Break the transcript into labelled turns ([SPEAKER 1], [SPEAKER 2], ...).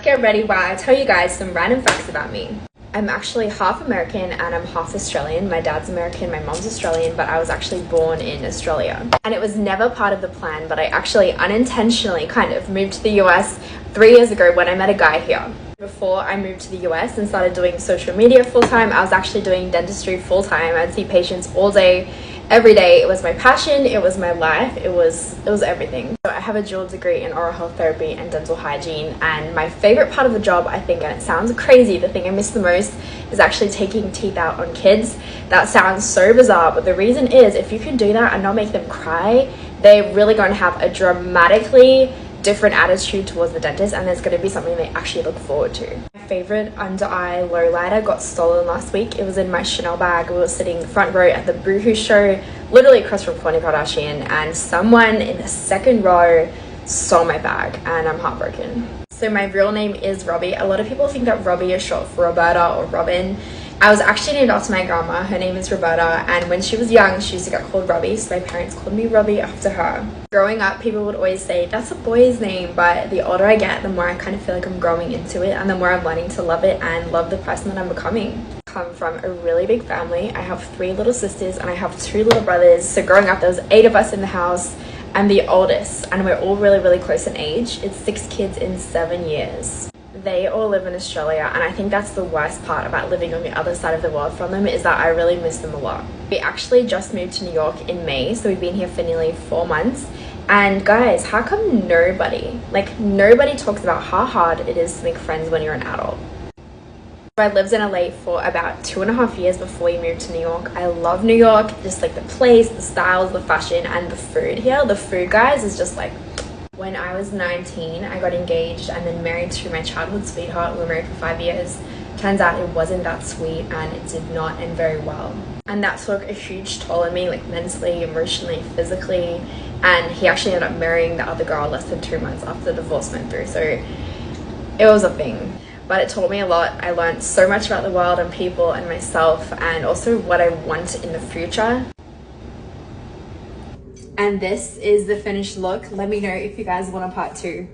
[SPEAKER 1] get ready while I tell you guys some random facts about me. I'm actually half American and I'm half Australian. My dad's American, my mom's Australian, but I was actually born in Australia. And it was never part of the plan, but I actually unintentionally kind of moved to the US 3 years ago when I met a guy here. Before I moved to the US and started doing social media full-time, I was actually doing dentistry full-time. I'd see patients all day, every day. It was my passion, it was my life, it was everything. So I have a dual degree in oral health therapy and dental hygiene, and my favorite part of the job, I think, and it sounds crazy, the thing I miss the most is actually taking teeth out on kids. That sounds so bizarre, but the reason is if you can do that and not make them cry, they're really going to have a dramatically different attitude towards the dentist, and there's going to be something they actually look forward to. My favorite under eye lowlighter got stolen last week. It was in my Chanel bag. We were sitting front row at the Boohoo show, literally across from Kourtney Kardashian, and someone in the second row stole my bag, and I'm heartbroken. So my real name is Robbie. A lot of people think that Robbie is short for Roberta or Robin. I was actually named after my grandma. Her name is Roberta, and when she was young she used to get called Robbie, so my parents called me Robbie after her. Growing up, people would always say that's a boy's name, but the older I get, the more I kind of feel like I'm growing into it, and the more I'm learning to love it and love the person that I'm becoming. I come from a really big family. I have 3 little sisters and I have 2 little brothers. So growing up there was 8 of us in the house. I'm the oldest and we're all really close in age. It's 6 kids in 7 years. They all live in Australia, and I think that's the worst part about living on the other side of the world from them, is that I really miss them a lot. We actually just moved to New York in May, so we've been here for nearly 4 months. And guys, how come nobody talks about how hard it is to make friends when you're an adult? I lived in LA for about 2.5 years before we moved to New York. I love New York, just like the place, the styles, the fashion, and the food here. The food, guys, is just like... When I was 19, I got engaged and then married to my childhood sweetheart. We were married for 5 years. Turns out it wasn't that sweet, and it did not end very well. And that took a huge toll on me, like mentally, emotionally, physically. And he actually ended up marrying the other girl less than 2 months after the divorce went through. So it was a thing. But it taught me a lot. I learned so much about the world and people and myself, and also what I want in the future. And this is the finished look. Let me know if you guys want a part 2.